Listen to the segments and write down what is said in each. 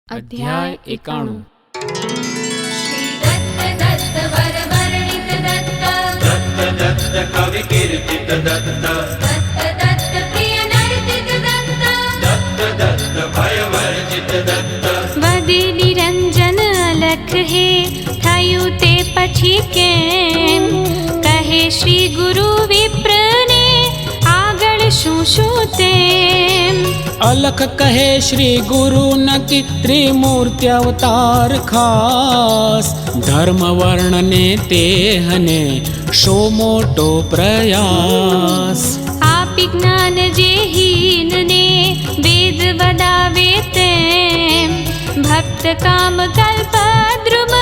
अध्याय 91 श्री दत्त दत्त वर वर्णित दत्त दत्त दत्त कवि कीर्तित दत्त दत्त दत्त प्रिय नर्तित दत्त दत्त दत्त भय वर्जित दत्त वदे निरंजन अलख हे थયું તે પછી કેમ કહે શ્રી ગુરુ વિપ્રને આગળ શું શું તેમ अलख कहे श्री गुरु नकी त्रिमूर्ति अवतार खास धर्म वर्ण ने तेहने शो मोटो प्रयास આપી જ્ઞાન જે હીન ને વેદ વદાવે તેમ ભક્ત કામ કલ્પ દ્રુમ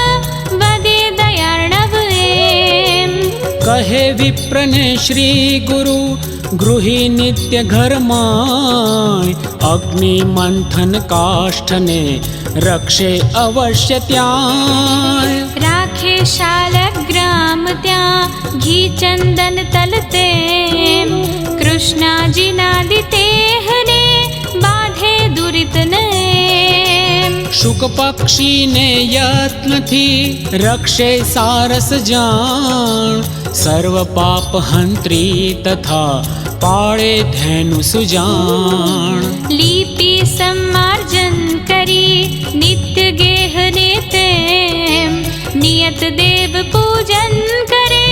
વદે દયાર્ણવ એમ कहे विप्र ने श्री गुरु गृही नित्य घर माय अग्नि मंथन काष्ठ ने रक्षे अवश्य त्याय રાખે શાલક ગ્રામ ત્યાં ઘી ચંદન તલ તેમ કૃષ્ણાજીના દેહને બાંધે દુરિત નેમ शुक पक्षी ने यत्न थी रक्षे सारस जान सर्व पाप हंत्री तथा पाड़े धैनु सुजान લીપી સમાર્જન કરી નિત્ય ગેહને તેમ નિયત દેવ પૂજન કરે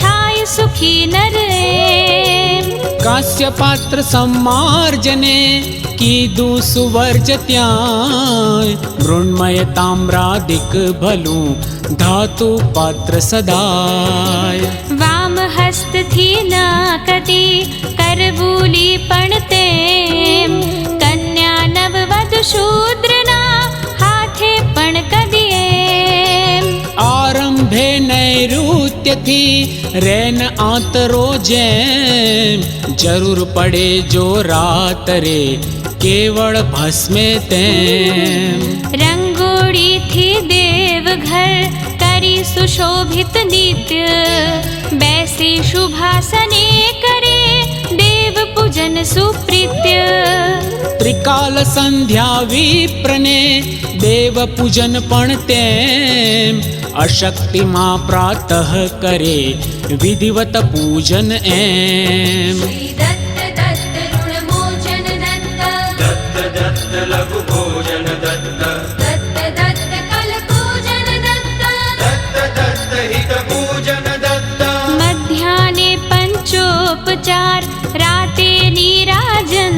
થાય સુખી નર એમ कास्य पात्र सम्मार्जने कीधु सुवर्ज त्याय मृण्मय ताम्रादिक भलू धातु पात्र सदाय વામ હસ્તથી ના કદી કરવૂલી પણ તેમ કન્યા નવવધ શૂદ્રના હાથે પણ કદી એમ आरंभे नैऋत्य थी रैन आतरो जैम जरूर पड़े जो रात रे केवल भस्मे तेम રંગોળીથી દેવઘર કરી સુશોભિત નિત્ય બેસી શુભાસને કરે દેવ પૂજન સુપ્રીત્ય त्रिकाल संध्या विप्रने देव पूजन पण तेम अशक्ति मां प्रातः करे विधिवत पूजन एम શ્રી દત્ત દત્ત ઋણમોચન દત્ત दत्त दत्त लघु भोजन दत्त દત્ત દત્ત કલપૂજન દત્ત दत्त दत्त हित पूजन दत्त મધ્યાહ્ને પંચોપચાર રાતે નીરાજન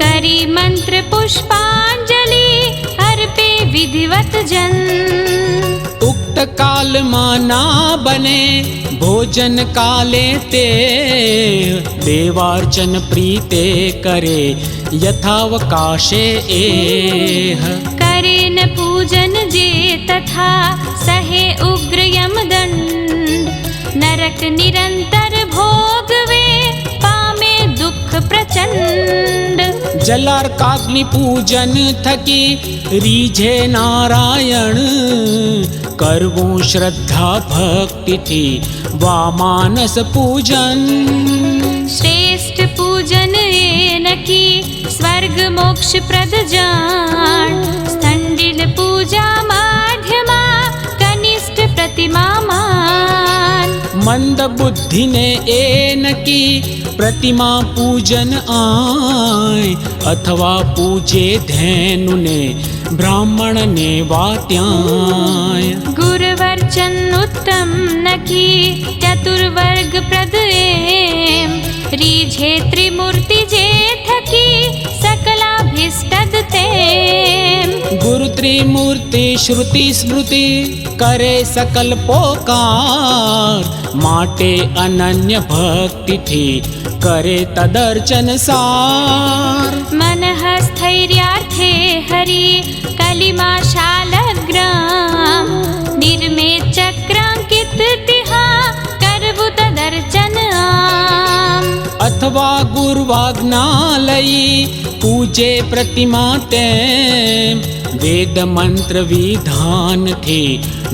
કરી મંત્ર પુષ્પાંજલિ અર્પે વિધિવત જન उक्त काल माना बने भोजन काले ते देवार्चन प्रीते करे यथावकाशे एह કરે ન પૂજન જે તથા સહે ઉગ્ર યમદંડ નરક નિરંતર ભોગવે પામે દુઃખ પ્રચંડ जलार्काग्नि पूजन थकी रीझे नारायण करवूं श्रद्धा भक्ति थी वा मानस पूजन શ્રેષ્ઠ પૂજન એ નકી સ્વર્ગ મોક્ષ પ્રદ જાણ સ્થંડિલ પૂજા માધ્યમાં કનિષ્ઠ પ્રતિમા માન मंद बुद्धि ने एन की प्रतिमा पूजन आय अथवा पूजे धैनु ने બ્રાહ્મણને વાત્યાય. ગુરુવર્ચન ઉત્તમ નખી ચતુર્વર્ગ પ્રદ એમ રીઝે ત્રિમૂર્તિ જે થકી સકલાભિષ્ટદ તેમ. ગુરુ ત્રિમૂર્તિ શ્રુતિ સ્મૃતિ કરે સકલ પોકાર, માટે અનન્ય ભક્તિથી કરે તદર્ચન સાર. મનઃ સ્થૈર્યાર્થે હરિ કલિમા શાલગ્રામ નિર્મે ચક્રાંકિત તિહા કરવું તદર્ચન આમ. અથવા ગુરુવાજ્ઞા લઈ પૂજે પ્રતિમા તેમ, વેદ મંત્ર વિધાનથી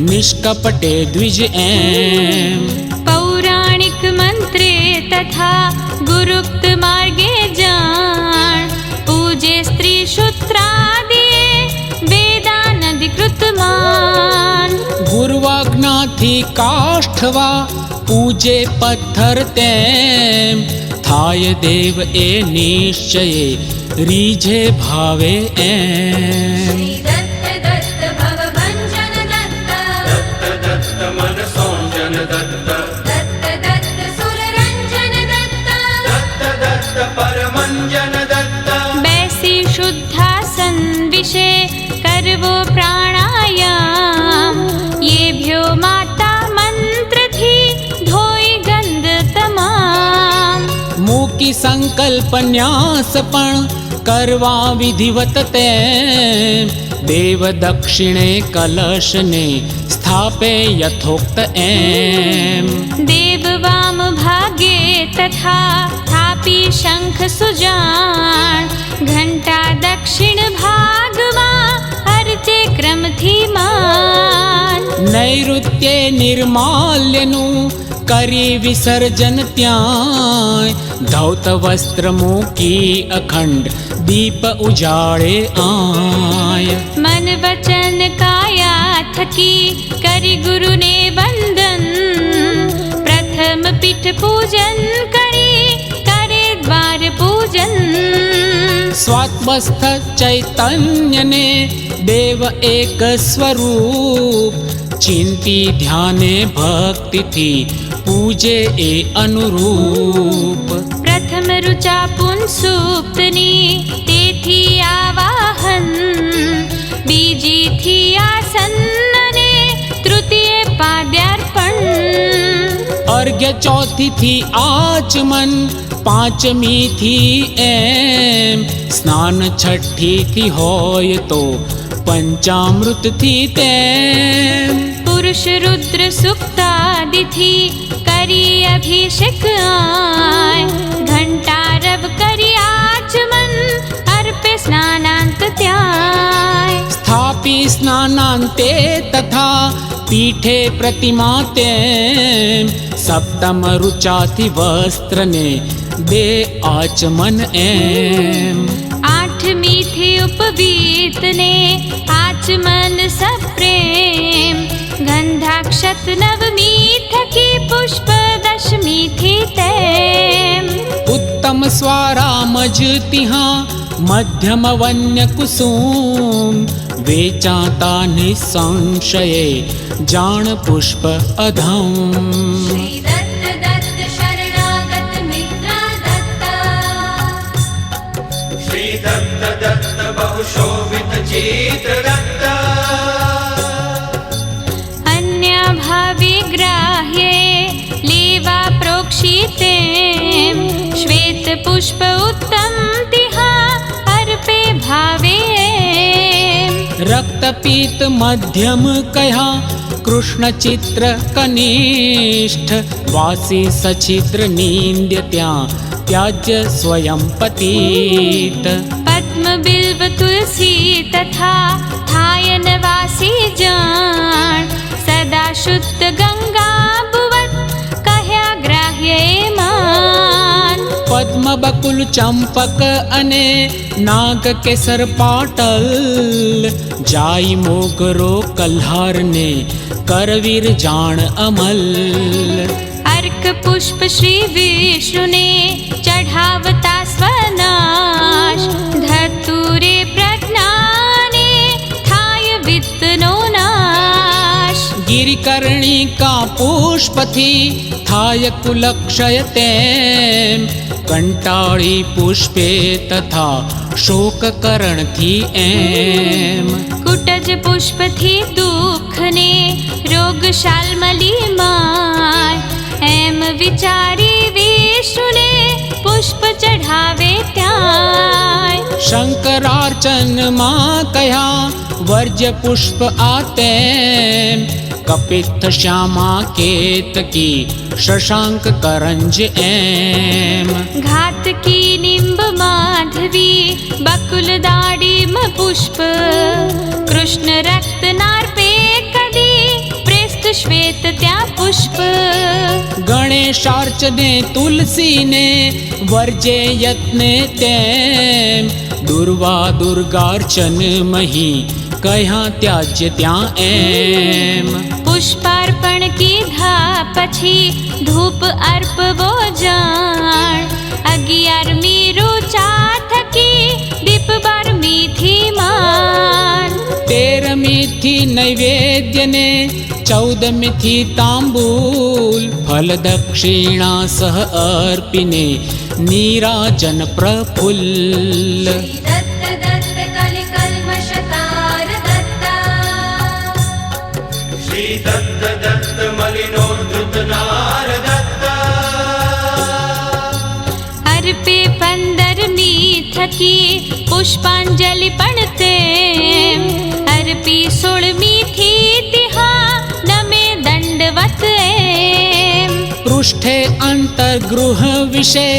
નિષ્કપટે દ્વિજ એમ. પૌરાણિક મંત્રે તથા ગુરુક્ત માર્ગે જાણ પૂજે સ્ત્રી શુત્રાદિએ વેદાનધિકૃત માન. ગુરુવાજ્ઞાથી કાષ્ઠવા પૂજે પથ્થર તેમ, થાય દેવ એ નિશ્ચયે રીઝે ભાવે એમ. દત્ત દત્ત ભવ ભંજન દત્ત દત્ત મન સોંજન દત્ત દત્ત દત્ત સુરરંજન દત્ત. દત્ત પરમંજન દત્ત બેસી શુદ્ધાસન વિશે કરવો પ્રાણાયામ યેભ્યો માતા મંત્રથી ધોઈ ગંધ તમામ. મૂકી સંકલ્પ ન્યાસ પણ કરવા વિધિવત તેમ, દેવ દક્ષિણે કલશને સ્થાપે યથોક્ત એમ. દેવ વામ ભાગે તથા થાપી શંખ સુજાણ ઘંટા દક્ષિણ ભાગમાં અર્ચે ક્રમથી માન. નૈઋત્યે નિર્માલ્યનું કરી વિસર્જન ત્યાંય, ધૌત વસ્ત્ર મૂકી અખંડ દીપ ઉજાળે આય. મન વચન કાયા થકી કરી ગુરુને વંદન પ્રથમ પીઠ પૂજન કરી કરે દ્વાર પૂજન. સ્વાત્મસ્થ ચૈતન્યને દેવ એક સ્વરૂપ, ચિંતી ધ્યાને ભક્તિથી પૂજે એ અનુરૂપ. પ્રથમ રુચા પુંસુક્તની તેથી આવાહન બીજીથી આસન અને તૃતીય પાદ્યાર્પણ. અર્ઘ્ય ચોથીથી આચમન, પાંચમીથી એમ, સ્નાન છઠ્ઠીથી હોય તો પંચામૃતથી તેમ. પુરુષ રુદ્ર સુક્તાદિથી કરી અભિષેક આય ઘંટારવ કરી આચમન અર્પે સ્નાનાંત ત્યાય. સ્થાપી સ્નાનાંતે તથા પીઠે પ્રતિમા તેમ, સપ્તમ રુચાથી વસ્ત્રને દે આચમન એમ. આઠમીથી ઉપવીતને આચમન સપ્રેમ ગંધાક્ષત નવમી થકી પુષ્પ દશમીથી તેમ. ઉત્તમ સ્વારામજ તિહા મધ્યમ વન્ય કુસુમ, વેચાતા નિસંશયે જાણ પુષ્પ અધમ. શ્રી દત્ત દત્ત શરણાગત મિત્રા દત્ત. શ્રી દત્ત દત્ત બહુ શોભિત ચિત્ર દત્ત અન્ય ભાવે ગ્રાહ્યે લેવા પ્રોક્ષિતે શ્વેત પુષ્પ ઉત્તમ તિહા અર્પે ભાવે. રક્તપીત મધ્યમ કયા કૃષ્ણ ચિત્ર કનિષ્ઠ, વાસી સછિદ્ર નિંદ્ય ત્યાં ત્યાજ્ય સ્વયં પતિત. પદ્મ બિલ્વ તુલસી તથા થાય નવાસી જાણ સદા શુદ્ધ ગંગા ભુવન કહ્યા ગ્રાહ્ય માન. પદ્મ બકુલ ચંપક અને નાગ કેસર પાટલ, જાય મોગરો કલ્હારને કરવીર જાણ અમલ. અર્ક પુષ્પ શ્રી વિષ્ણુને ચઢાવતા સ્વનાશ ધતુરે પ્રજ્ઞાને પુષ્પથી થાય કુલક્ષય તેમ કંટાળી પુષ્પે તથા શોક કરણથી એમ કુટજ પુષ્પથી દુઃખને રોગ શાલ્મલી માય એમ વિચારી વિષ્ણુને પુષ્પ ચઢાવે ત્યાં શંકરાર્ચનમાં કયા વર્જ્ય પુષ્પ આતેમ કપિત્થ શ્યામા કેતકી શશાંક કરંજ એમ ઘાતકી નિંબ માધવી બકુલ દાડીમ પુષ્પ કૃષ્ણ રક્ત નાર્પે કદી પ્રેસ્ત શ્વેત ત્યાં પુષ્પ ગણેશાર્ચને તુલસીને વર્જે યત્ને તેમ દુર્વા દુર્ગાર્ચન મહી કયા ત્યાજ્ય ત્યાં એમ પુષ્પાર્પણ કીધા પછી ધૂપ અર્પવો જાણ 11મી રુચા થકી દીપ 12મીથી માન 13મીથી નૈવેદ્યને 14મીથી તાંબૂલ ફલ દક્ષિણા સહ અર્પીને નીરાજન પ્રફુલ્લ દત્ત દત્ત કલિ કલ્મષતાર દત્તા શ્રી દત્ત દત્ત મલિનોદ્ધૃત નાર દત્તા અર્પે 15મી થકી પુષ્પાંજલિ પણ તેમ અર્પી 16મીથી તિહા નમે દંડવત એમ પૃષ્ઠે અંતર્ગૃહ વિશે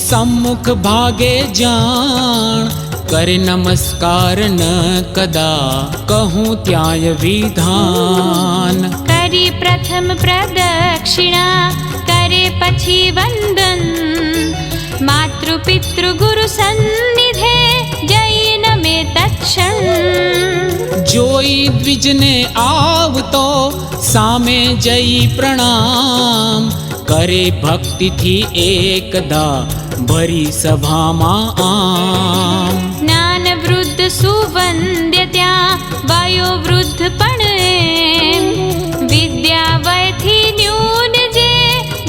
સમ્મુખ ભાગે જાણ કરે નમસ્કાર ન કદા કહું ત્યાય વિધાન કરી પ્રથમ પ્રદક્ષિણા કરે પછી વંદન માતૃ પિતૃ ગુરુ સન્નિધે જૈન મે તત્ક્ષણ જોઈ દ્વિજને આવતો સામે જઈ પ્રણામ કરે ભક્તિથી એકદા ભરી સભામાં આમ જ્ઞાન વૃદ્ધ સુવંદ્ય ત્યાં વયો વૃદ્ધ પણ એમ વિદ્યા વયથી ન્યૂન જે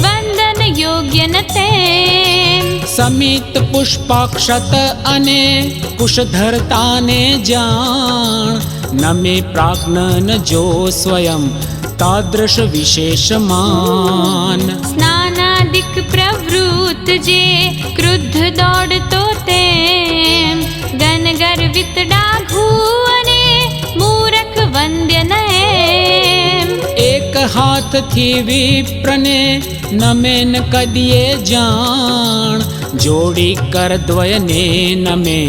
વંદન યોગ્ય ન તેમ સમિત પુષ્પાક્ષત અને કુશધરતાને જાણ નમે પ્રાજ્ઞન જો સ્વયં તાદૃશ વિશેષમાન સ્નાનાદિક પ્રવૃત્ત જે ક્રુદ્ધ દોડતો તેમ ગન ગર્વિત ડાઘુ અને મૂરખ વંદ્ય ન એમ એક હાથથી વિપ્રને નમે ન કદીએ જાણ જોડી કરદ્વયને નમે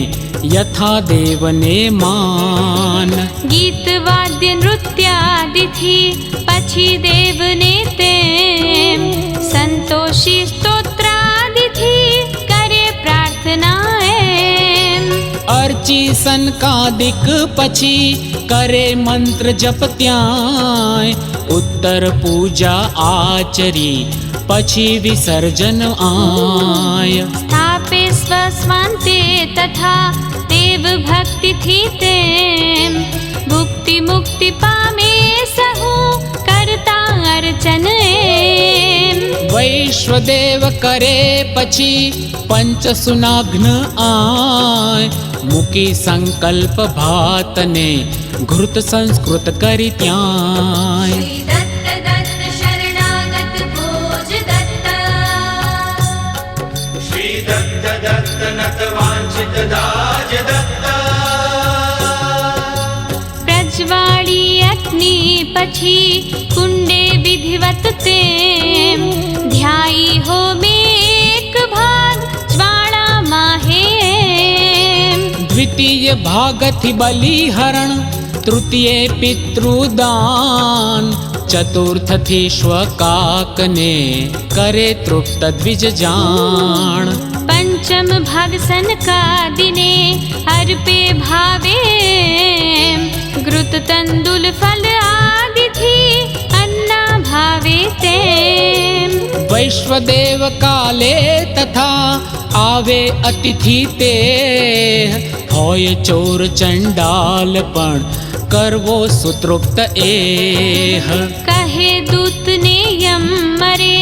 યથા દેવને માન ગીત વાદ્ય નૃત્યાદિથી પછી દેવને તેમ સંતોષી સ્તોત્રાદિથી કરે પ્રાર્થના એમ અર્ચી સનકાદિક પછી કરે મંત્ર જપ ત્યાંય ઉત્તર પૂજા આચરી પછી વિસર્જન આય સ્થાપે સ્વસ્વાંતે તથા દેવ ભક્તિથી તેમ ભુક્તિ મુક્તિ પામે સહુ કરતા અર્ચન એમ વૈશ્વદેવ કરે પછી પંચસુનાગ્ન આય મૂકી સંકલ્પ ભાતને ઘૃત સંસ્કૃત કરી ત્યાંય દત્ત દત્ત શરણાગત ભોજ દત્તા શ્રી દત્ત દત્ત નત વાંછિત દાજ દત્તા પ્રજ્વાળી અગ્નિ પછી કુંડે વિધિવત તેમ ધ્યાઈ હોમે એક ભાગ જ્વાળામાં હેમ દ્વિતીય ભાગથી બલિહરણ તૃતીય પિતૃદાન ચતુર્થથી શ્વકાકને કરે તૃપ્ત દ્વિજ જાણ પંચમ ભાગ સનકાદિને અર્પે ભાવે ઘૃત તંદુલ ફલ આદિથી અન્ના ભાવે તેમ વૈશ્વદેવ કાલે તથા આવે અતિથિ તે હોય ચોર ચંડાલ પણ કરવો સુતૃપ્ત એહ. કહે દૂતને યમ મરે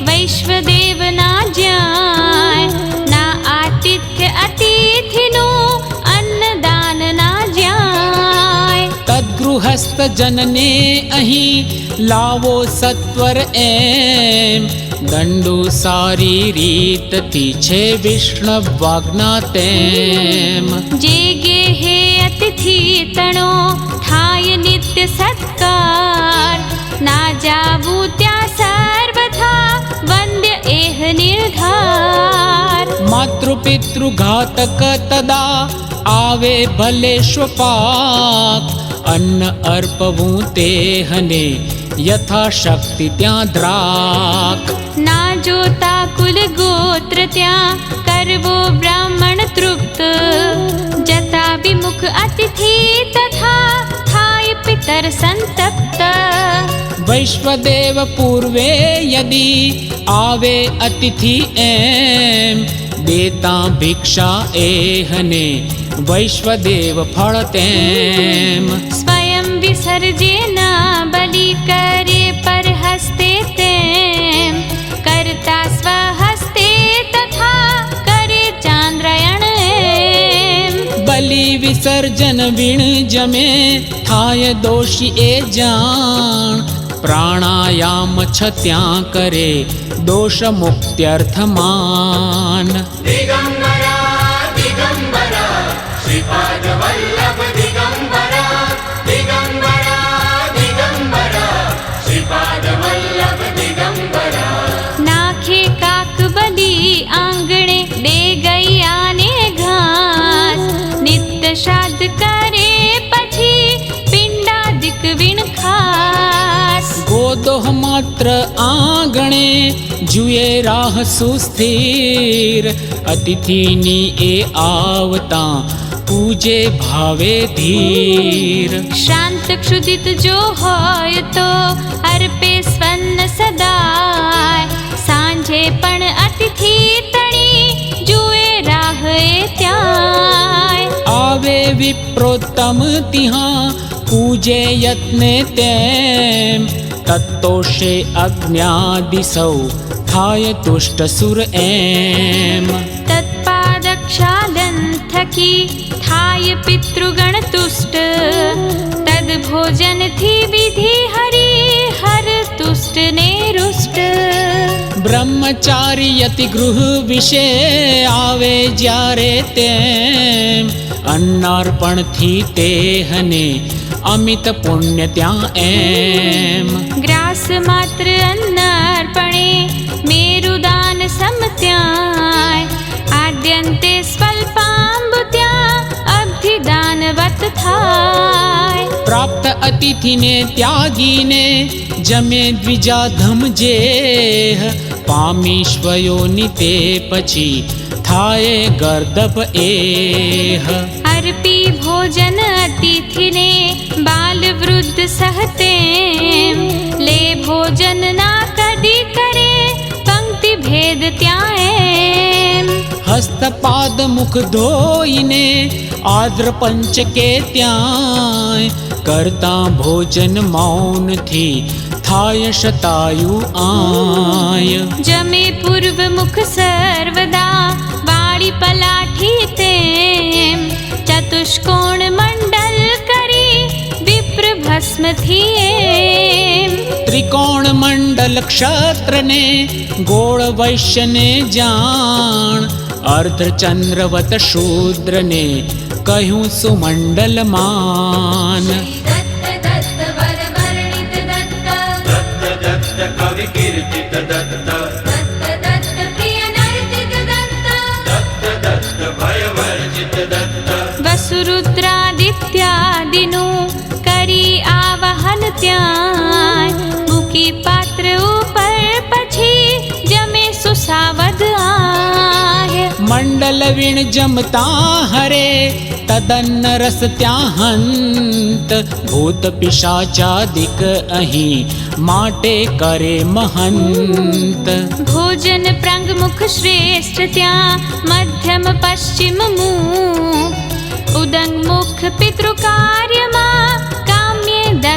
વૈશ્વદેવ ના જાય, ના આતિથ્ય અતિથિનું અન્નદાન ના જાય. તદ્ગૃહસ્થ જનને અહીં લાવો સત્વર એમ, દંડુ સારી રીતથી છે વિષ્ણવાજ્ઞા તેમ. જે ગેહે અતિથિ તણો થાય નિત્ય સત્કાર, ના જાવું ત્યાં સર્વથા વંદ્ય એહ નિર્ધાર. માતૃપિતૃ ઘાતક તદા આવે ભલે શ્વપાક, અન્ન અર્પવું તેહને યથાશક્તિ ત્યાં દ્રાક. ના જોતા કુલ ગોત્ર ત્યાં કરવો બ્રાહ્મણ તૃપ્ત, જતા વિમુખ અતિથિ તથા થાય પિતર સંતપ્ત. વૈશ્વદેવ પૂર્વે યદી આવે અતિથિ એમ, દેતા ભિક્ષા એહને વૈશ્વદેવ ફળ તેમ. સ્વયં વિસર્જે ના બલિ કરે પર હસ્તે તેમ, કરતા સ્વહસ્તે તથા કરે ચાંદ્રયણ એમ. બલિ વિસર્જન વિણ જમે થાય દોષી એ જાણ, પ્રાણાયામ છ ત્યાં કરે દોષ મુક્ત્યર્થમાન. દિગંબરા દિગંબરા શ્રીપાદ વલ્લભ દિગંબરા, દિગંબરા દિગંબરા શ્રીપાદ વલ્લભ દિગંબરા. નાખે કાક બલિ આંગણે દે ગૈયાને ઘાસ, નિત્ય શ્રાદ્ધ કરે પછી પિંડાદિક વિણ ખાસ. ગોદોહ માત્ર આંગણે જુએ રાહ સુસ્થિર, અતિથિની એ આવતા પૂજે ભાવે ધીર. શાંત ક્ષુદિત જો હોય તો અર્પે સ્વર્ણ સદાય, સાંજે પણ અતિથિ તણી જુએ રાહ એ ત્યાંય. આવે વિપ્રોત્તમ તિહા પૂજે યત્ને તેમ, તત્તોષે અજ્ઞાદિ સૌ થાય તુષ્ટ સુર એમ. તત્પાદક્ષાલન થકી થાય પિતૃગણ તુષ્ટ, તદ ભોજનથી વિધિ હરિ હર તુષ્ટ ને રૂષ્ટ. બ્રહ્મચારી યતિ ગૃહ વિશે આવે જ્યારે તેમ, અન્નાર્પણથી તેહને અમિત પુણ્ય ત્યાં એમ. ગ્રાસ માત્ર અન્નાર્પણે મેરુદાન સમત્યાય, આદ્યંતે સ્વલ્પાંબુ ત્યાં અબ્ધિદાનવત થાય. પ્રાપ્ત અતિથિને ત્યાગીને જમે દ્વિજાધમ જેહ, પામીશ્વયોની તે પછી થાય ગર્દભ એહ. અર્પી ભોજન અતિથિને બાલ વૃદ્ધ સહતેમ, લે ભોજન ના કદી કરે પંક્તિ ભેદ ત્યાં એમ. હસ્તપાદ મુખ ધોઈને આદ્ર પંચકે ત્યાંય, કરતા ભોજન મૌનથી થાય શતાયુ આય. જમે પૂર્વ મુખ સર્વદા વાળી પલાઠી તેમ, ચતુષ્કોણ મંડલ કરી વિપ્ર ભસ્મથી એમ. ત્રિકોણ મંડલ ક્ષત્રને ગોળ વૈશ્યને જાણ, અર્ધચંદ્રવત શૂદ્રને કહ્યું સુમંડલમાન. દત્ત દત્ત વર વર્ણિત દત્ત, દત્ત દત્ત કવિ કીર્તિત દત્ત, દત્ત દત્ત પ્રિય નર્તિત દત્ત. દત્ત દત્ત ભય વર્જિત દત્ત. વસુરુદ્રાદિત્યાદિનું કરી આવાહન ત્યાં, મૂકી પાત્ર ઉપર પછી જમે સુસાવધ આય. મંડલ વીણ જમતા હરે તદન્ન રસ ત્યાં હંત, ભૂત પિશાચાદિક અહીં માટે કરે મહંત. ભોજન પ્રંગમુખ શ્રેષ્ઠ ત્યાં મધ્યમ પશ્ચિમ મુખ, ઉદંગ મુખ પિતૃ કાર્યમાં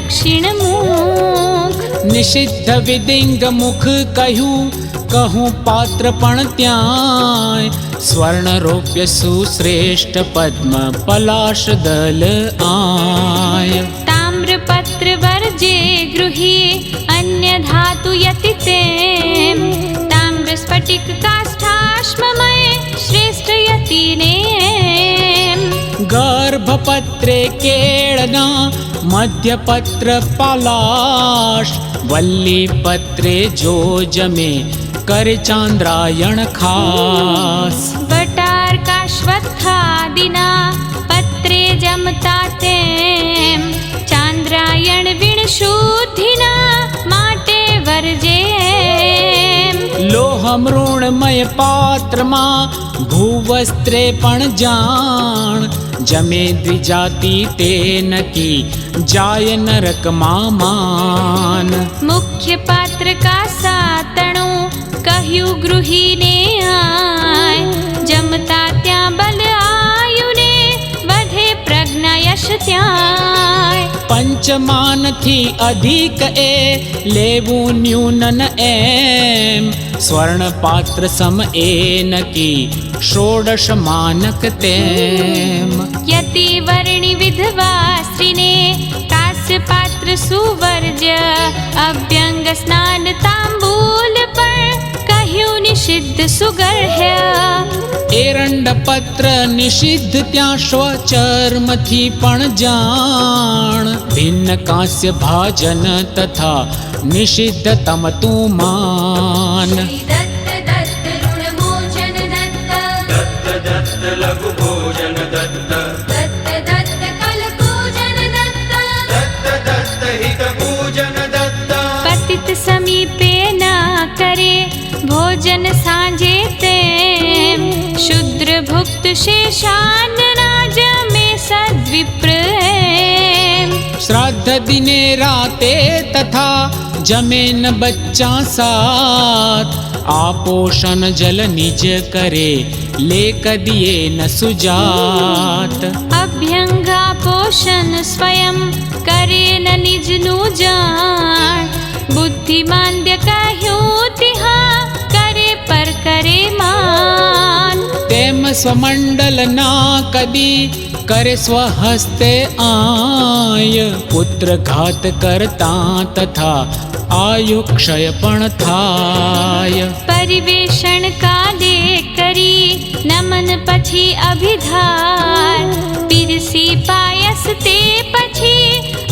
દક્ષિણ મુખ. નિષિદ્ધ વિદિંગ મુખ કહ્યું, કહું પાત્ર પણ ત્યાંય. સ્વર્ણ રૌપ્ય સુશ્રેષ્ઠ પદ્મ પલાશ દલ આય. તામ્રપત્ર વર્જે ગૃહી અન્ય ધાતુ યતિ તેમ. તામ્ર સ્ફટિક કાષ્ઠાશ્મમય શ્રેષ્ઠ યતિને. ગર્ભપત્રે કેળના મધ્યપત્ર પાલાશ. વલ્લી પત્રે જો જમે કરે ચાંદ્રાયણ ખાસ. વટારકાશ્વત્થાદિના પત્રે જમતા તેમ. ચાંદ્રાયણ વિણ શુદ્ધિના માટે વર્જે. લોહ મૃણમય પાત્રમાં ભૂવસ્ત્રે પણ જાણ. જમે દ્વિજાતિ તે નકી જાય નરકમાં માન. મુખ્ય પાત્ર કા સાતણું કહ્યું ગૃહીને આય. જમતા ત્યાં બલ આયુને વધે પ્રજ્ઞા યશ ત્યાંય. પંચમાનથી અધિક એ લેવું ન્યૂનન એમ. સ્વર્ણ પાત્ર સમ એ નકી ષોડશ માનક તેમ. યતિ વર્ણિ વિધવા સ્ત્રીને કાસ્ય પાત્ર સુવર્જ્ય. અભ્યંગ સ્નાન તાંબૂલ પણ કહ્યું નિષિદ્ધ સુગર્હ્ય. એરંડ પત્ર નિષિદ્ધ ત્યાં સ્વચર્મથી પણ જાણ. ભિન્ન કાંસ્ય ભાજન તથા નિષિદ્ધ તમ તું માન. દત્ત દત્ત ઋણમોચન દત્ત દત્ત દત્ત લઘુ ભોજન દત્ત દત્ત દત્ત કલકૂજન દત્ત દત્ત દત્ત હિત પૂજન દત્ત. પતિત સમીપે ના કરે ભોજન સાંજે તેમ. શુદ્ર ભુક્ત શેષાન્ના જમે સદ્વિપ્ર એમ. શ્રાદ્ધ દિને રાતે તથા જમે ન બચ્ચા સાથ. આપોષણ જલ નિજ કરે લે કદિયે ન સુજાત. અભ્યંગા પોષણ સ્વયં કરે ન નિજનું જાણ. બુદ્ધિમાંદ્ય કહ્યું તિહા કરે પર કરે માન. તેમ સ્વમંડલ ના કદી કરે સ્વહસ્તે આય. પુત્ર ઘાત કરતા તથા આયુ ક્ષય પણ થાય. પરિવેષણ કાલે કરી નમન પછી અભિધાર. પીરસી પાયસ તે પછી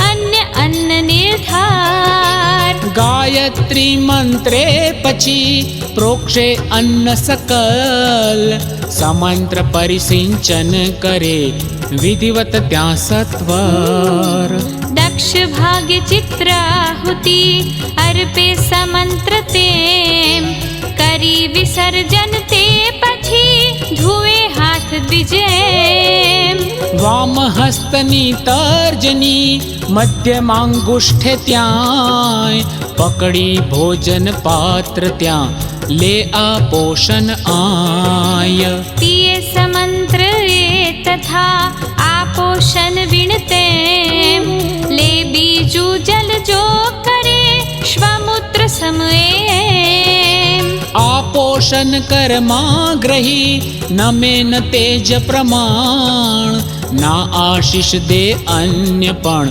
અન્ય અન્ન નિર્ધાર. ગાયત્રી મંત્રે પછી પ્રોક્ષે અન્ન સકલ. સમંત્ર પરિસિંચન કરે વિધિવત ત્યાં સત્વર. દક્ષ ભાગ્ય ચિત્રાહુતિ અર્પે સમંત્ર તેમ. કરી વિસર્જન તે પછી ધુએ હાથ દ્વિજેમ. વામ હસ્તની તર્જની મધ્યમાંગુષ્ઠે ત્યાંય. પકડી ભોજન પાત્ર ત્યાં લે આ પોષણ આય. પિયે સમંત્ર એ તથા આપોષણ વિણતેમ. લે બીજું જલ જો કરે શ્વમૂત્ર સમયે. આપોષણ કર્મા ગ્રહી નમે ન તેજ પ્રમાણ. ના આશીષ દે અન્ય પણ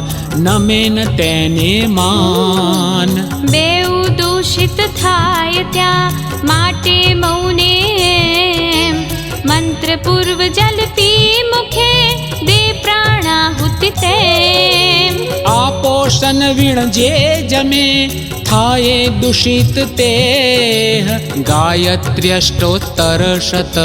નમે ન તેને માન. બેઉ દૂષિત થાય ત્યાં માટે મૌને. મંત્ર પૂર્વ જલ પી મુખે દે પ્રાણાહુતિ તેમ. આપોષણ વીણ જે જમે થાય દૂષિત તે. ગાયત્ર્યષ્ટોત્તર શત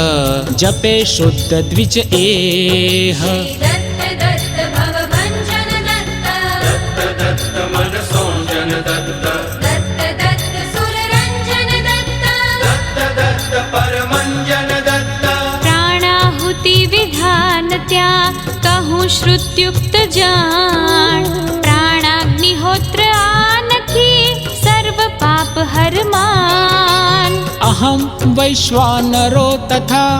જપે શુદ્ધ દ્વિજ એહ. દત્ત દત્ત ભવભંજન દત્ત દત્ત દત્ત મન સોંજન દત્ત દત્ત દત્ત સુરરંજન દત્ત દત્ત દત્ત પરમંજન દત્ત. પ્રાણાહુતિ વિધાન ત્યાં કહું શ્રુત્યુક્ત જાણ. પ્રાણાગ્નિહોત્ર આનખી સર્વ પાપ હરમાન. અહમ વૈશ્વાનરો તથા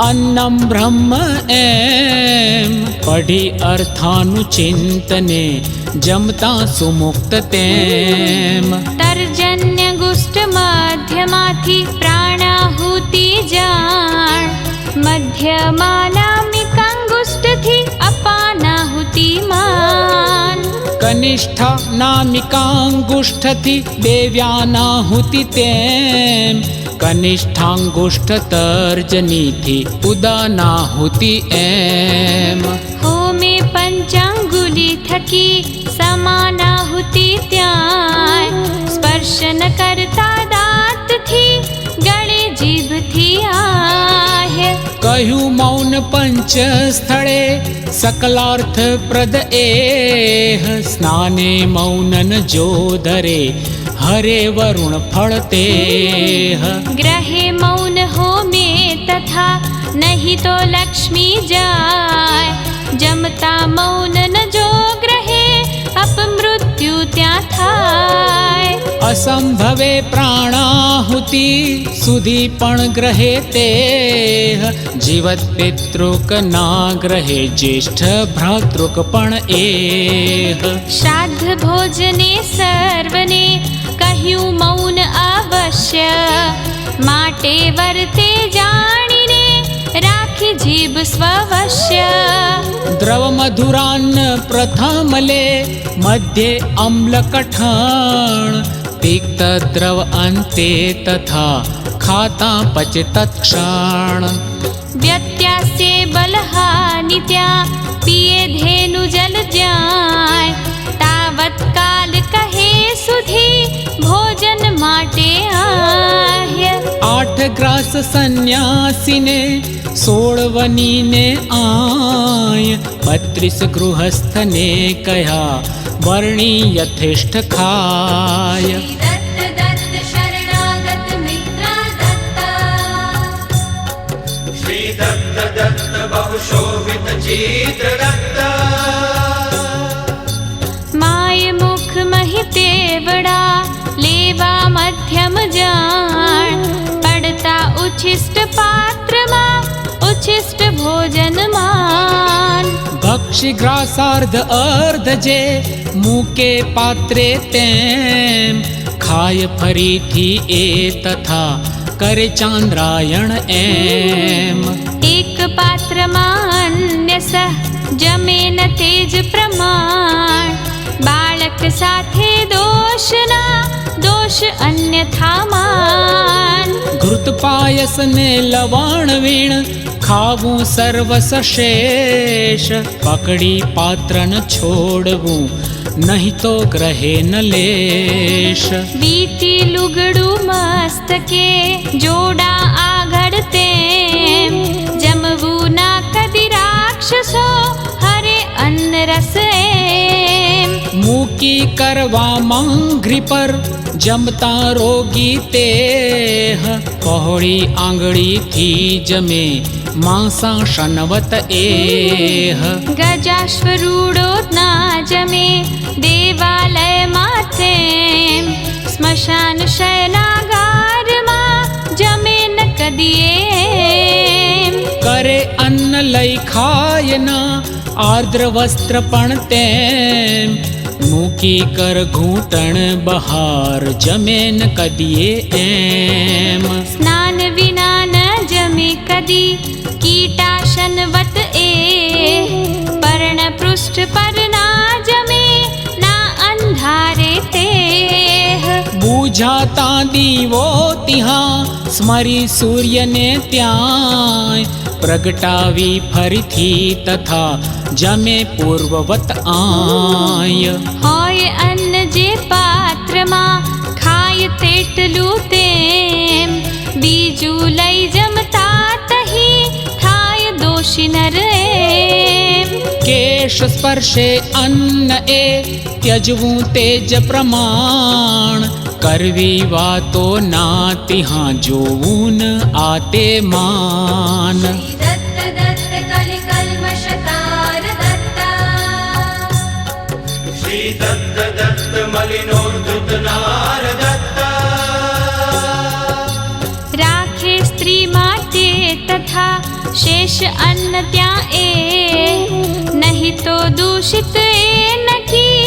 અન્નમ બ્રહ્મ એમ. પઢી અર્થાનુચિંતને જમતા સુમુક્ત તેમ. તર્જન્ય ગુષ્ઠ મધ્યમાંથી પ્રાણાહુતિ જાણ, મધ્યમાનામિકાંગુષ્ઠથી અપાનાહુતિમાન. કનિષ્ઠા નામિકાંગુષ્ઠથી દેવ્યાનાહુતિ તેમ, કનિષ્ઠાંગુષ્ઠ તર્જનીથી ઉદાનાહુતિ એમ. હોમે પંચાંગુલી થકી સમાનાહુતિ ત્યાં, સ્પર્શન કરતા દાંતથી ગળે જીભથી આહ્ય. કહ્યું મૌન પંચ સ્થળે સકલાર્થ પ્રદ એહ, સ્નાને મૌનન જો ધરે હરે વરુણ ફળતેહ. ગ્રહે મૌન હોમે તથા નહીં તો લક્ષ્મી જાય, જમતા મૌન ન જો ગ્રહે અપમૃત્યુ ત્યાં થાય. અસંભવે પ્રાણાહુતિ સુધી પણ ગ્રહે તેહ, જીવત પિતૃક ના ગ્રહે જ્યેષ્ઠ ભ્રાતૃક પણ એહ. શ્રાદ્ધ ભોજને સર્વને કહ્યું મૌન અવશ્ય, માટે વર્તે જાણીને રાખી જીભ સ્વવશ્ય. દ્રવ મધુરાન્ન પ્રથમ લે મધ્યે અમ્લ કઠણ, તિક્ત દ્રવ અંતે તથા ખાતા પચે તત્ક્ષણ. વ્યત્યાસે બલહાનિ ત્યાં પીએ ધેનુ જલ જાય, તાવત કાલ કહે સુધી ભોજન માટે આહ્ય. 8 ગ્રાસ સંન્યાસીને 16 વનીને આય, 32 ગૃહસ્થને કહ્યા વર્ણી યથેષ્ઠ ખાય. દત્ત દત્ત શરણાગત મિત્ર દત્તા, શ્રી દત્ત દત્ત બહુશોભિત ચિત્ર દત્ત. માય મુખ મહિતે વડા લેવા મધ્યમ જાણ, પડતા ઉચ્છિષ્ટ પાત્રમાં ઉચ્છિષ્ટ ભોજનમાન. ભક્ષી ગ્રાસાર્ધ અર્ધ જે મૂકે પાત્રે તેમ, ખાય ફરીથી એ તથા કરે ચાંદ્રાયણ એમ. એક પાત્રમાં અન્ય સહ જમે ન તેજ પ્રમાણ, બાળક સાથે દોષના દોષ અન્યથા માન. ઘૃત પાયસ ને લવણ વીણ ખાવું સર્વસ શેષ, પકડી પાત્ર ન છોડવું નહીં તો ગ્રહે ન લેશ. વીતી લુગડું મસ્તકે જોડા આગળ તેમ, જમવું ના કદી રાક્ષસો હરે અન્ન રસ એમ. મૂકી કરવા માંઘ્રી પર જમતા રોગી તેહ, પહોળી આંગળીથી જમે માંસા શનવત એહ. ગજાશ્વરૂડો ના જમે દેવાલયમાં તેમ, સ્મશાન શયનાગારમાં જમે ન કદી એમ. કરે અન્ન લઈ ખાય ના આર્દ્ર વસ્ત્ર પણ તેમ, મૂકી કર ઘૂંટણ બહાર જમે ન કદીએ એમ. સ્નાન વિના ન જમે કદી કીટાશનવત એ, પર્ણ પૃષ્ઠ પર ના જમે ના અંધારે તે. બુઝાતા દીવો ત્યાં સ્મરી સૂર્યને ત્યાં, પ્રગટાવી ફરીથી તથા જમે પૂર્વવત આય. હોય અન્ન જે પાત્રમાં ખાય તેટલું તેમ, બીજું લઈ જમતા તહી થાય દોષી નર એમ. કેશ સ્પર્શે અન્ન એ ત્યજવું તેજ પ્રમાણ, કરવી વાતો ના ત્યાં જોવું ન આતે માન. દત્ત દત્ત કલિ કલ્મષતાર દત્તા, શ્રી દત્ત દત્ત મલિનોદ્ધત નાર દત્ત. રાખે સ્ત્રી માટે તથા શેષ અન્ન ત્યાં એ, નહીં તો દૂષિત એ નકી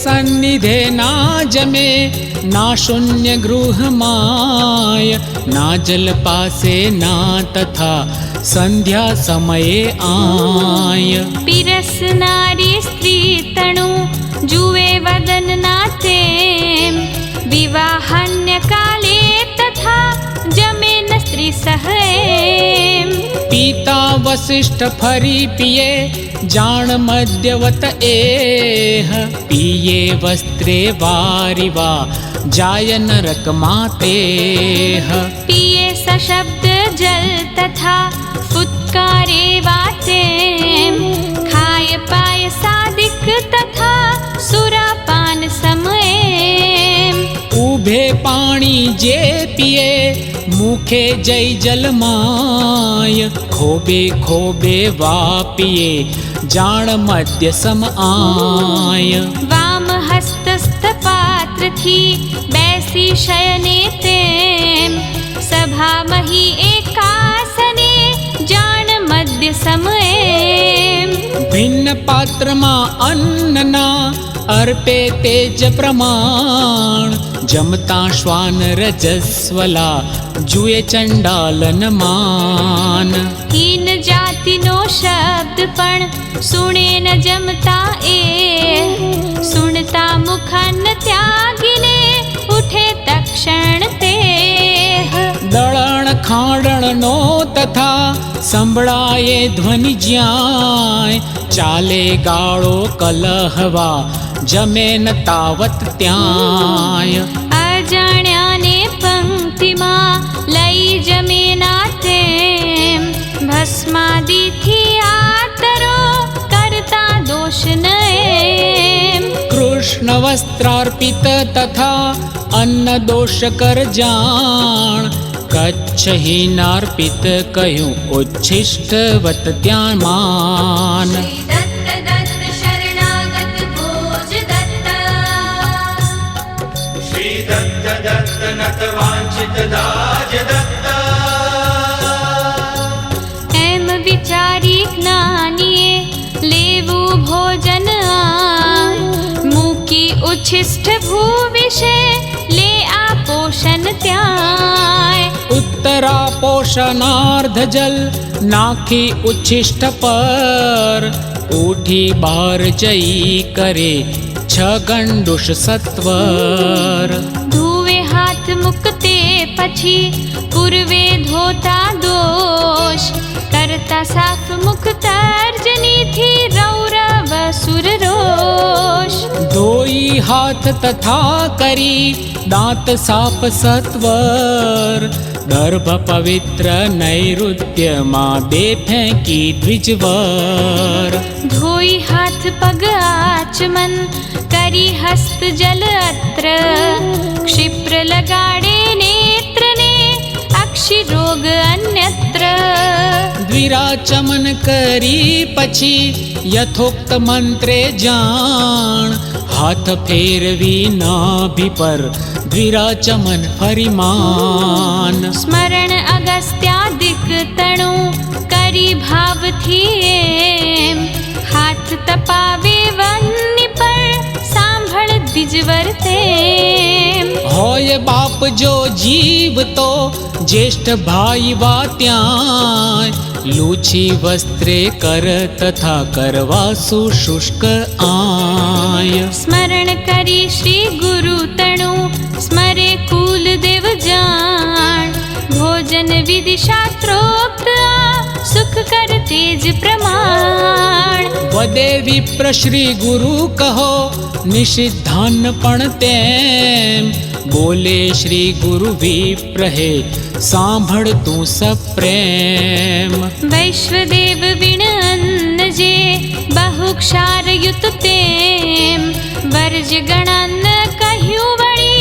सन्निधे ना जमे ना शून्य गृहमाय ना जल पासे ना तथा संध्या समये आय પીરસનારી સ્ત્રી તણુ જુએ વદન ના તેમ વિવાહન્ય કાલે તથા જમે ન સ્ત્રી સહેમ पीता वसिष्ठ फरी पिए जान मध्यवत एह पिए वस्त्रे वारिवा जाय नरक मातेह पिए सशब्द जल तथा फुत्कारे वातेम खाय पाय सादिक तथा सुरापान समयेम उभे पाणी जे पिए मुखे जय जलमाय खोबे खोबे वा पिए जान मध्य सम आय वाम हस्तस्थ पात्र थी बैसी शयने तेम सभा मही एकासने जान मध्य समयेम भिन्न पात्र मा अन्नना अर्पे तेज प्रमाण जमता श्वान रजस्वला जुए चंडालन मान हीन जाति नो शब्द पण सुने न जमता ए सुनता मुखन त्यागिने उठे तक्षण ते दळण खाडण नो तथा संभळाये ध्वनि ज्याय चाले गाळो कलहवा जमे न तावत त्याय अजाण्याने पंक्तिमा लई जमेना तेम भस्मादीथी आतरो करता दोष नएम कृष्ण वस्त्रार्पित तथा अन्न दोष कर जान कच्छ हीनार्पित कहूँ उच्छिष्टवत त्यान मान दत्त दत्त शरणागत भोज दत्त श्री दत्त दत्त नत वांछित दाज दत्त एम विचारी ज्ञानीए लेवु भोजन आय मूकी उच्छिष्ट भूविषे ले आ पोषण त्याय उत्तरा पोषणार्ध जल नाखी उच्छिष्ट पर उठी बार जई करे छ गंडुष सत्वर धुवे हाथ मुकते પછી પૂર્વે ધોતા દોષ કરતા સાફ મુખ તર્જનીથી રૌરવ સુર રોષ धोई हाथ तथा करी दांत साफ सत्वर गर्भ पवित्र नैऋत्य मा दे फेंकी द्विजवर ધોઈ હાથ પગ આચમન કરી હસ્ત જલ અત્ર ક્ષિપ્ર લગાડે નેત્રને અક્ષી રોગ અન્યત્ર द्विराचमन करी पछी यथोक्त मंत्रे जान हाथ फेरवी नाभि पर द्विराचमन फरीमान સ્મરણ અગસ્ત્યાદિક તણુ કરી ભાવથી એમ હાથ તપાવે વન્ની પર સાંભળ દ્વિજવર તેમ होय बाप जो जीव तो ज्येष्ठ भाई वा त्याय लूछी वस्त्रे कर तथा करवा सुशुष्क आय સ્મરણ કરી શ્રી ગુરુ તણુ સ્મરે કુલ દેવ જાણ ભોજન વિધિ શાસ્ત્રોક્ત સુખ કર તેજ પ્રમાણ वदे विप्र श्री गुरु कहो निषिद्धान्न पण तेम बोले श्री गुरु विप्र हे सांभळ तू सब प्रेम વૈશ્વદેવ વિણ અન્ન જે બહુ ક્ષાર યુત તેમ વર્જ ગણન કહ્યું વળી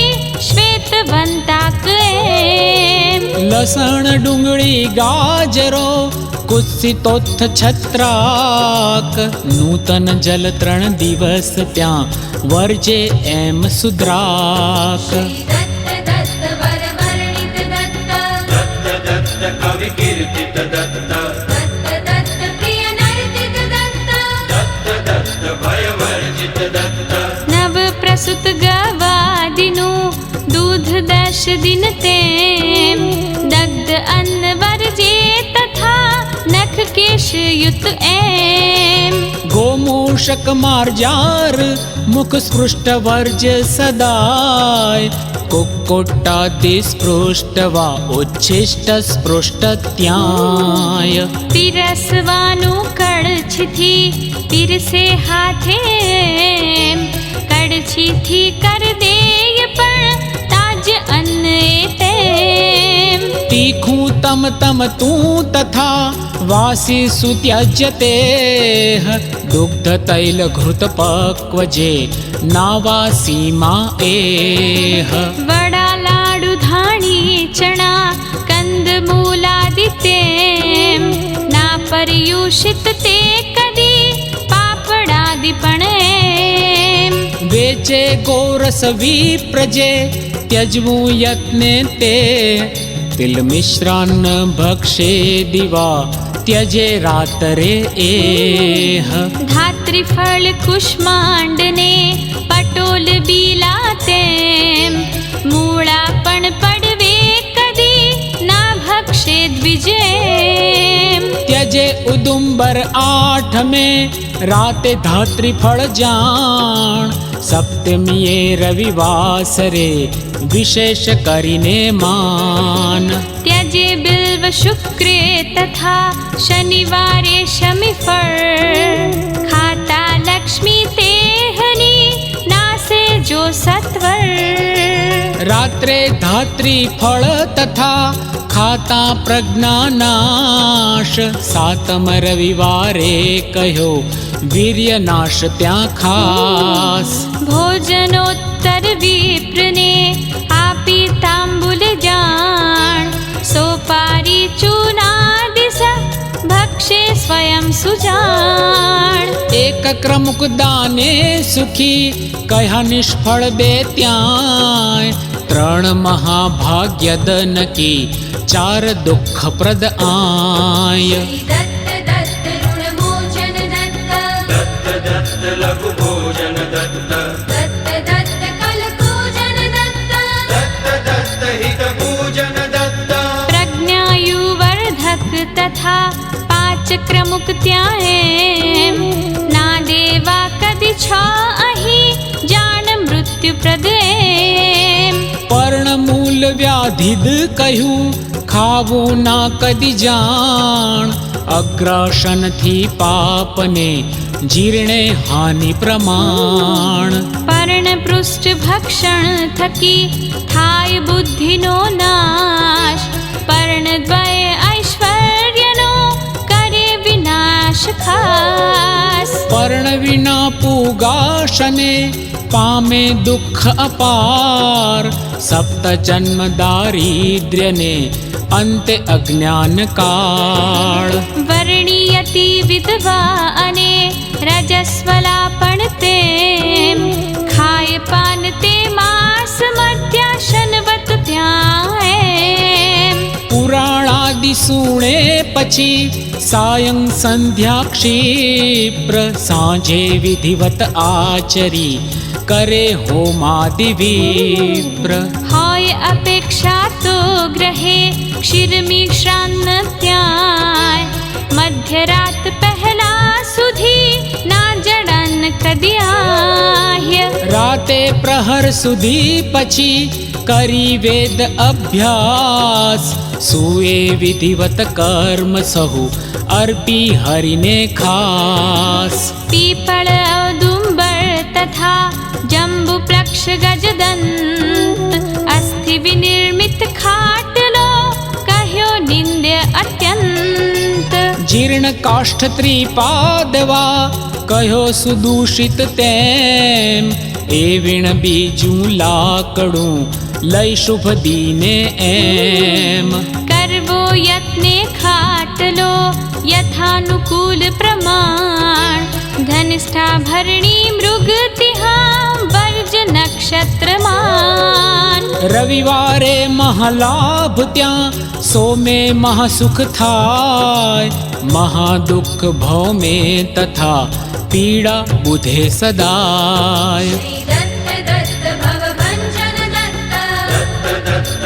શ્વેતવંતાક એમ लसण डुंगળી गाजरो कुत्सितोत्थ छत्राक नूतन जल 3 દિવસ ત્યાં वर्जे एम सुद्राक दत्त दत्त वर वर्णित दत्त दत्त दत्त कवि कीर्तित दत्त दत्त दत्त प्रिय नर्तित दत्त दत्त दत्त भय वर्जित दत्त નવ दिन तेम दग्ध अन्न वर्जे तथा नख केश युत एम गोमूषक मार्जार मुख स्पृष्ट वर्ज सदाय कुक्कुटादि स्पृष्ट वा उच्छिष्ट स्पृष्ट त्याय પીરસવાનું કડછીથી પીરસે હાથે કડછીથી કર દેય પણ તાજ અન્ન એ તેમ तीखूं तम तम तू तथा वासी सुत्यज्यते दुग्ध तैल घृत पक्वजे नावा सीमा एह વડા લાડુ ધાણી ચણા કંદ મૂલાદિ તેમ ના પર્યુષિત તે કદી પાપડાદિ પણ એમ वेचे गोरस विप्रजे त्यजवूं यत्ने ते तिल मिश्रान्न भक्षे दिवा त्यजे रात्रे एह ધાત્રીફળ કુષ્માંડને પટોલ બીલા તેમ મૂળા પણ પડવે કદી ના ભક્ષે દ્વિજેમ त्यजे उदुम्बर आठ में राते धात्री फल जान सप्तमीए रविवासरे विशेष करीने मान ત્યજે બિલ્વ શુક્રે તથા શનિવારે શમિફળ ખાતા લક્ષ્મી તેહની નાસે જો સત્વર रात्रे धात्री फल तथा खाता प्रज्ञा नाश सातम रविवारे कहो वीर्य नाश त्या खास ભોજનોત્તર વિપ્રને આપી તાંબુલ જાણ સોપારી ચૂનાદિસ ભક્ષે સ્વયં સુજાણ एक क्रमुक दाने सुखी कहा निष्फળ બે ત્યાંય ત્રણ મહાભાગ્ય દન કી ચાર દુઃખપ્રદ આય दत्त दत्त ऋणमोचन दत्त दत्त दत्त लघु भोजन दत्त दत्त दत्त कलपूजन दत्त दत्त दत्त हित पूजन दत्त પ્રજ્ઞાયુવર્ધક તથા પાંચ ક્રમુક ત્યાં એમ ના દેવા કદી છ અહીં જાન મૃત્યુપ્રદ એમ પર્ણ મૂલ વ્યાધિદ કહ્યું ખાવું ના કદી જાણ અગ્રાસનથી પાપને જીર્ણે હાનિ પ્રમાણ પર્ણ પૃષ્ઠ ભક્ષણ થકી થાય બુદ્ધિનો નાશ પર્ણદ્વય ઐશ્વર્યનો કરે વિનાશ ખાસ પર્ણ વિના પૂગાશને પામે દુઃખ અપાર સપ્ત જન્મ દારિદ્ર્યને અંતે અજ્ઞાન કાળ વર્ણિયતિ વિધવા અને રજસ્વલા પણ તેમ ખાય પાન તે માસ મધ્યાશનવત ત્યાં એમ પુરાણાદિ સુણે પછી સાયં સંધ્યા ક્ષિપ્ર સાંજે વિધિવત આચરી કરે હોમાદિ વિપ્ર હોય અપેક્ષા તો ગ્રહે ક્ષીરમિશ્રાન્ન ત્યાં મધ્યરાત પહેલા સુધી ના જડન કદી આહ્ય રાતે પ્રહર સુધી પછી કરી વેદ અભ્યાસ સુએ વિધિવત કર્મ સહુ અર્પી હરિને ખાસ પીપળ ઔદુંબર તથા જંબુ પ્લક્ષ ગજદંત અસ્થિ વિનિર્મિત ખાટલો કહ્યો નિંદ્ય અત્યંત જીર્ણ કાષ્ઠ ત્રિપાદવા કહ્યો સુદૂષિત તેમ એ વીણ બીજું લાકડું લઈ શુભ દીને એમ કરવો યત્ને ખાટલો યથાનુકૂલ પ્રમાણ ધનિષ્ઠા ભરણી મૃગ તિહા વર્જ નક્ષત્રમાન રવિવારે મહાલાભ ત્યાં સોમે મહાસુખ થાય મહાદુઃખ ભૌમે તથા પીડા બુધે સદાય दत्त दत्त भवभञ्जन दत्त दत्त दत्त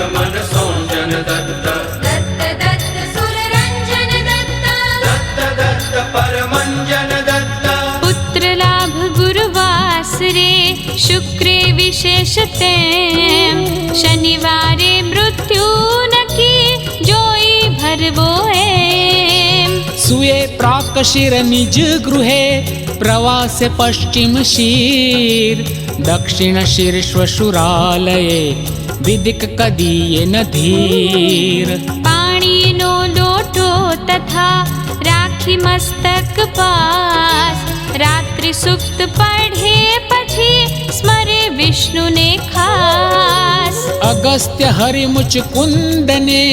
શુક્રે વિશેષ તેમ શનિવારે મૃત્યુ નકી જોઈ ભરવો એમ સુએ પ્રાક શિર નિજ ગૃહે પ્રવાસે પશ્ચિમ શિર દક્ષિણ શિર શ્વશુરાલયે વિદિક કદીએ નધીર પાણીનો લોટો તથા રાખી મસ્તક પાસ રાત્રિ સુક્ત પઢે પછી સ્મરે વિષ્ણુને ખાસ અગસ્ત્ય હરિમુચ કુંદને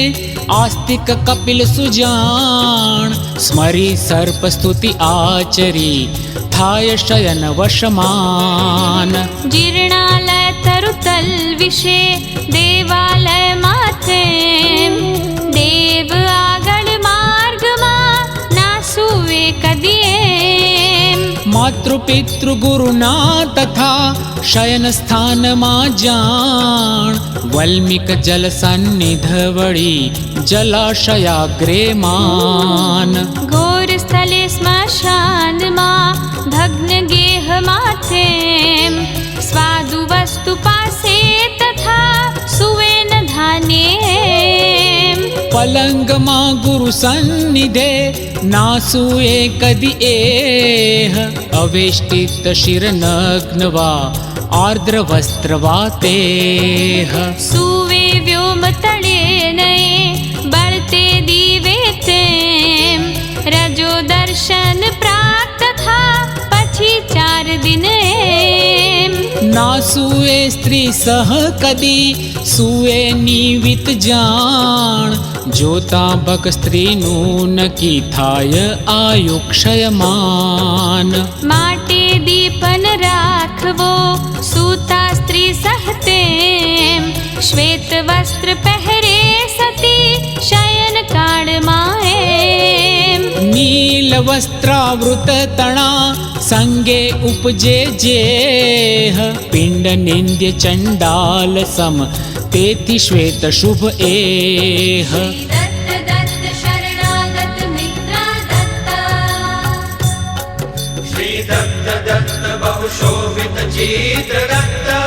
આસ્તિક કપિલ સુજાણ સ્મરી સર્પ સ્તુતિ આચરી થાય શયન વશમાન જીર્ણાલય તરુતલ વિશે દેવાલય માથે દેવ આગળ માર્ગમાં ના સુવે કદીએ માતૃપિતૃ ગુરુના તથા શયન સ્થાનમાં જાણ વલ્મિક જલ સન્નિધ વળી જલાશયાગ્રે માન ઘોર સ્થલે સ્મશાનમાં ભગ્ન ગેહ માથે સ્વાદુ વસ્તુ પાસે તથા સુવેન ધાન્યે પલંગમાં ગુરુ સન્નિધે નાસુએ કદી એહ અવેષ્ટિત શિર નગ્નવા આર્દ્ર વસ્ત્રવા તેહ સુવે વ્યોમ તળે નયે બળતે દીવે તેમ રજો દર્શન પ્રાપ્ત થા પછી 4 દિન એમ નાસુએ સ્ત્રી સહ કદી સુએ નિવિત જાણ જોતા ભગ સ્ત્રીનું નકી થાય આયુક્ષયમાન માટે દીપન રાખવો સૂતા સ્ત્રી સહતે શ્વેત વસ્ત્ર પહેરે સતી શયન કાળમાં એમ નીલ વસ્ત્રાવૃત તણા સંગે ઉપજે જેહ પિંડ નિંદ્ય ચંડાલ સમ તેથી શ્વેત શુભ એહ दत्त दत्त शरणागत मित्रा दत्ता श्री दत्त दत्त बहु शोभित चित्र दत्ता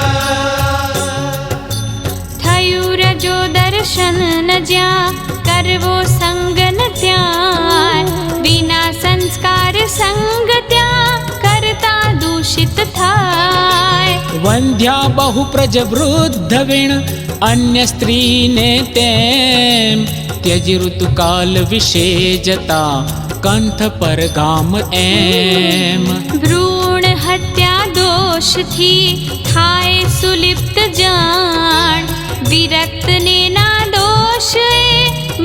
થયું રજો દર્શન ન જ્યાં કરવો સંગ ન ત્યાં વિના સંસ્કાર સંગ ત્યાં કરતા દૂષિત થાય વંધ્યા બહુ પ્રજ વૃદ્ધ વિણ અન્ય સ્ત્રીને તેમ ત્યજ ઋતુકાલ વિશે જતા કંથ પર ગામ એમ ભ્રૂણ હત્યા દોષથી થાય સુલિપ્ત જાણ વિરક્તને ના દોષ એ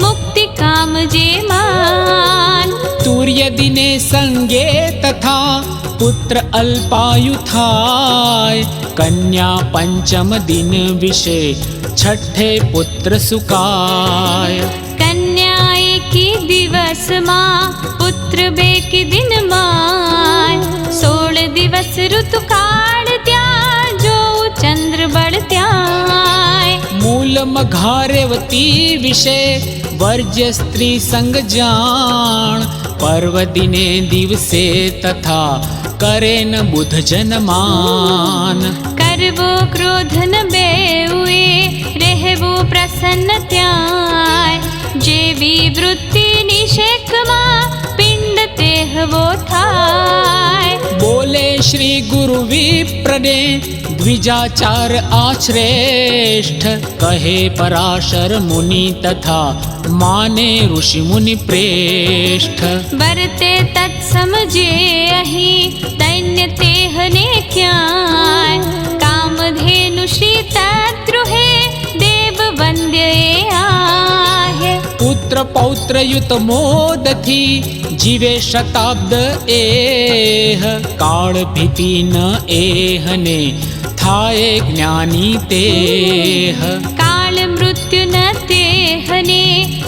મુક્તિ કામ જે માન તુર્ય દિને સંગે તથા પુત્ર અલ્પાયુ થાય કન્યા પંચમ દિન વિશે છઠ્ઠે પુત્ર સુકાય કન્યા એકી દિવસમાં પુત્ર બેકી દિનમાં 16 દિવસ ઋતુકાળ ત્યાં જો ચંદ્ર બળ ત્યાં મૂલ મઘારેવતી વિશે વર્જ્ય સ્ત્રી સંગ જાણ પર્વ દિને દિવસે તથા કરે ન બુધ જનમાન કરવો ક્રોધ ન બેઉએ રહેવું પ્રસન્ન ત્યાં જેવી વૃત્તિ નિષેકમાં પિંડ તેહવો થાય બોલે શ્રી ગુરુ વિપ્રને દ્વિજાચાર આશ્રેષ્ઠ કહે પરાશર મુનિ તથા માને ઋષિ મુનિ પ્રેષ્ઠ વર્તે તત્સમજે અહીં દૈન્ય તેહને ક્યાંય કામધેનુ શ્રી તદ્ગૃહે દેવ વંદ્ય એ આહે પુત્ર પૌત્ર યુત મોદથી જીવે શતાબ્દ એહ કાળ ભીતિ ન એહને થાય જ્ઞાની તેહ કાળ મૃત્યુ ન તેહને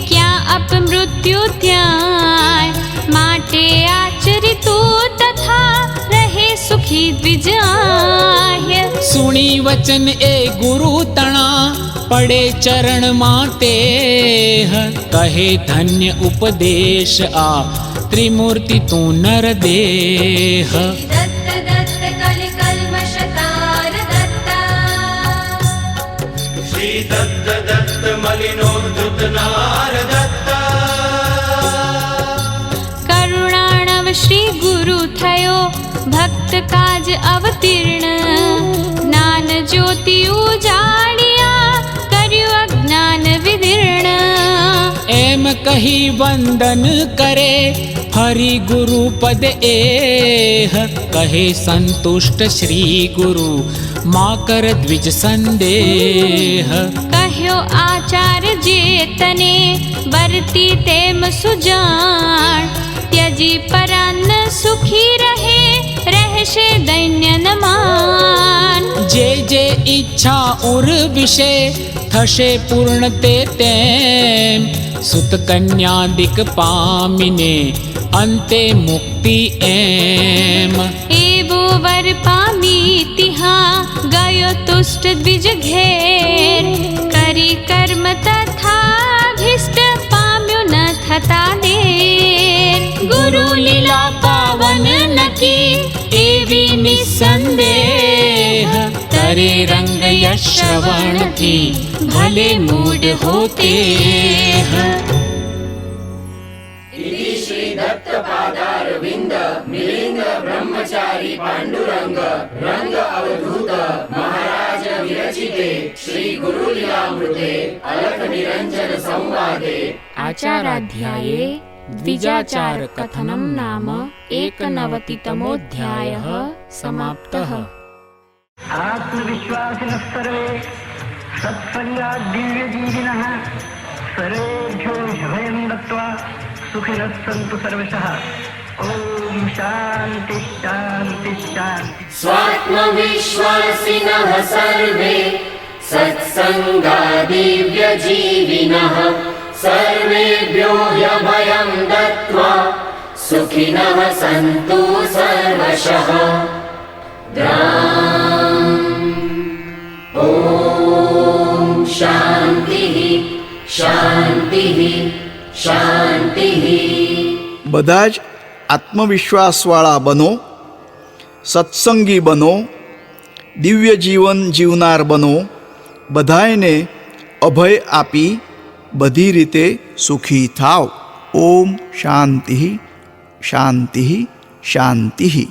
ક્યાં અપમૃત્યુ ત્યાં માટે આચરિતું તથા રહે સુખી દ્વિજાહ્ય સુણી વચન એ ગુરુ તણા પડે ચરણમાં તેહ કહે ધન્ય ઉપદેશ આ ત્રિમૂર્તિ તું નર દેહ दत्त दत्त कल कल्मषतार ચાલીનો ધૃત નાર દત્તા કરુણાણવ શ્રી ગુરુ થયો ભક્ત કાજ અવતીર્ણ જ્ઞાન જ્યોતિ ઉજાડિયા કર્યું અજ્ઞાન વિદીર્ણ એમ કહી વંદન કરે હરિ ગુરુ પદ એહ કહે સંતુષ્ટ શ્રી ગુરુ મા કર દ્વિજ સંદેહ કહ્યો આચાર્ય જે તને વર્તી તેમ સુજાણ ત્યજી પરાન્ન સુખી રહે રહેશે દૈન્ય ન માન જે જે ઈચ્છા ઉર વિશે થશે પૂર્ણ તે તેમ સુત કન્યાદિક પામીને અંતે મુક્તિ એમ એવો વર પામી તિહા ગયો તુષ્ટ દ્વિજ ઘેર કરી કર્મ તથાભિષ્ટ પામ્યો ન થતા દેર ગુરુ લીલા પાવન નકી એવી નિસંદેહ તરે રંગ યશ્રવણથી ભલે મૂઢ હોતે आचाराध्याये द्विजाचार कथनं नाम एकनवतितमोऽध्यायः समाप्तः। आत्मविश्वासिनः सर्वे सत्सङ्गात् दिव्यजीविनः सर्वेभ्यो भयं दत्त्वा सुखिनः सन्तु सर्वशः। ॐ शान्ति शान्ति शान्ति। स्वात्मविश्वासिनः सर्वे सत्सङ्गादिव्यजीविनः सर्वेभ्यो ह्यभयं दत्त्वा सुखिनः सन्तु सर्वशः। ॐ शान्तिः शान्तिः शान्तिः। બધા જ આત્મવિશ્વાસવાળા બનો, સત્સંગી બનો, દિવ્ય જીવન જીવનાર બનો, બધાયને અભય આપી બધી રીતે સુખી થાવ. ઓમ શાંતિ શાંતિ શાંતિ.